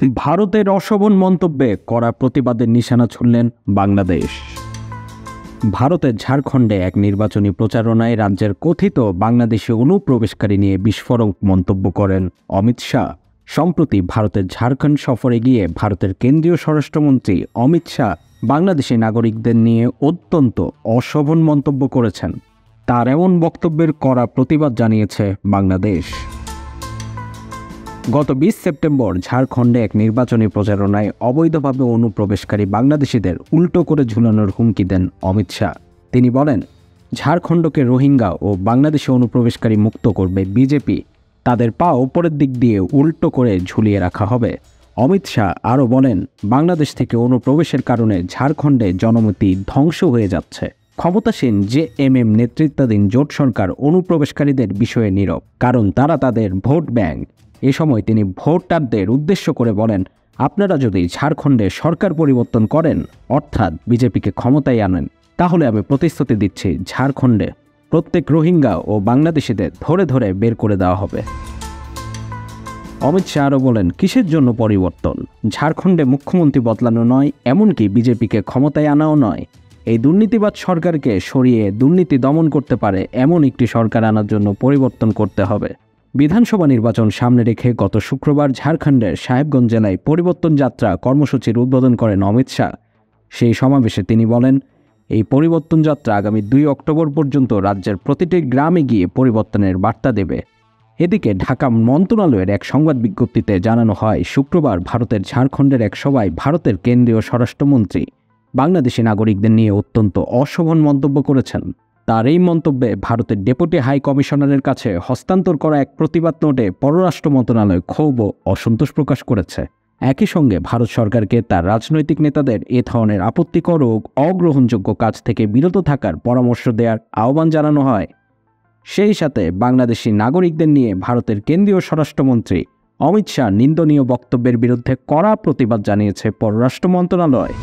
ভারতের অশোভন মন্তব্যে কড়া প্রতিবাদের নিশানা ছুড়লেন বাংলাদেশ। ভারতের ঝাড়খণ্ডে এক নির্বাচনী প্রচারণায় রাজ্যের কথিত বাংলাদেশি অনুপ্রবেশকারী নিয়ে বিস্ফোরক মন্তব্য করেন অমিত শাহ। সম্প্রতি ভারতের ঝাড়খণ্ড সফরে গিয়ে ভারতের কেন্দ্রীয় স্বরাষ্ট্রমন্ত্রী অমিত শাহ বাংলাদেশি নাগরিকদের নিয়ে অত্যন্ত অশোভন মন্তব্য করেছেন। তার এমন বক্তব্যের কড়া প্রতিবাদ জানিয়েছে বাংলাদেশ। গত 20 সেপ্টেম্বর ঝাড়খণ্ডে এক নির্বাচনী প্রচারণায় অবৈধভাবে অনুপ্রবেশকারী বাংলাদেশিদের উল্টো করে ঝুলানোর হুমকি দেন অমিত শাহ। তিনি বলেন, ঝাড়খণ্ডকে রোহিঙ্গা ও বাংলাদেশি অনুপ্রবেশকারী মুক্ত করবে বিজেপি, তাদের পা ওপরের দিক দিয়ে উল্টো করে ঝুলিয়ে রাখা হবে। অমিত শাহ আরও বলেন, বাংলাদেশ থেকে অনুপ্রবেশের কারণে ঝাড়খণ্ডে জনমতি ধ্বংস হয়ে যাচ্ছে। ক্ষমতাসীন জেএমএম নেতৃত্বাধীন জোট সরকার অনুপ্রবেশকারীদের বিষয়ে নীরব, কারণ তারা তাদের ভোট ব্যাংক। এ সময় তিনি ভোটারদের উদ্দেশ্য করে বলেন, আপনারা যদি ঝাড়খণ্ডে সরকার পরিবর্তন করেন, অর্থাৎ বিজেপিকে ক্ষমতায় আনেন, তাহলে আমি প্রতিশ্রুতি দিচ্ছি ঝাড়খণ্ডে প্রত্যেক রোহিঙ্গা ও বাংলাদেশিদের ধরে ধরে বের করে দেওয়া হবে। অমিত শাহ আরও বলেন, কিসের জন্য পরিবর্তন? ঝাড়খণ্ডে মুখ্যমন্ত্রী বদলানো নয়, এমনকি বিজেপিকে ক্ষমতায় আনাও নয়। এই দুর্নীতিবাদ সরকারকে সরিয়ে দুর্নীতি দমন করতে পারে এমন একটি সরকার আনার জন্য পরিবর্তন করতে হবে। বিধানসভা নির্বাচন সামনে রেখে গত শুক্রবার ঝাড়খণ্ডের সাহেবগঞ্জ জেলায় পরিবর্তন যাত্রা কর্মসূচির উদ্বোধন করেন অমিত শাহ। সেই সমাবেশে তিনি বলেন, এই পরিবর্তন যাত্রা আগামী 2 অক্টোবর পর্যন্ত রাজ্যের প্রতিটি গ্রামে গিয়ে পরিবর্তনের বার্তা দেবে। এদিকে ঢাকা মন্ত্রণালয়ের এক সংবাদ বিজ্ঞপ্তিতে জানানো হয়, শুক্রবার ভারতের ঝাড়খণ্ডের এক সভায় ভারতের কেন্দ্রীয় স্বরাষ্ট্রমন্ত্রী বাংলাদেশি নাগরিকদের নিয়ে অত্যন্ত অশোভন মন্তব্য করেছেন। তার এই মন্তব্যে ভারতের ডেপুটি হাই কমিশনারের কাছে হস্তান্তর করা এক প্রতিবাদ নোটে পররাষ্ট্র মন্ত্রণালয় ক্ষোভ ও অসন্তোষ প্রকাশ করেছে। একই সঙ্গে ভারত সরকারকে তার রাজনৈতিক নেতাদের এ ধরনের আপত্তিকর ও অগ্রহণযোগ্য কাজ থেকে বিরত থাকার পরামর্শ দেওয়ার আহ্বান জানানো হয়। সেই সাথে বাংলাদেশি নাগরিকদের নিয়ে ভারতের কেন্দ্রীয় স্বরাষ্ট্রমন্ত্রী অমিত শাহ নিন্দনীয় বক্তব্যের বিরুদ্ধে কড়া প্রতিবাদ জানিয়েছে পররাষ্ট্র মন্ত্রণালয়।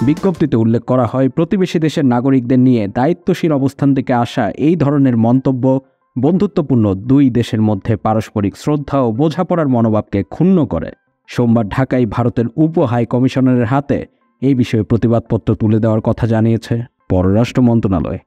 বিজ্ঞপ্তিতে উল্লেখ করা হয়, প্রতিবেশী দেশের নাগরিকদের নিয়ে দায়িত্বশীল অবস্থান থেকে আসা এই ধরনের মন্তব্য বন্ধুত্বপূর্ণ দুই দেশের মধ্যে পারস্পরিক শ্রদ্ধা ও বোঝাপড়ার মনোভাবকে ক্ষুণ্ণ করে। সোমবার ঢাকায় ভারতের উপ হাই কমিশনারের হাতে এই বিষয়ে প্রতিবাদপত্র তুলে দেওয়ার কথা জানিয়েছে পররাষ্ট্র মন্ত্রণালয়।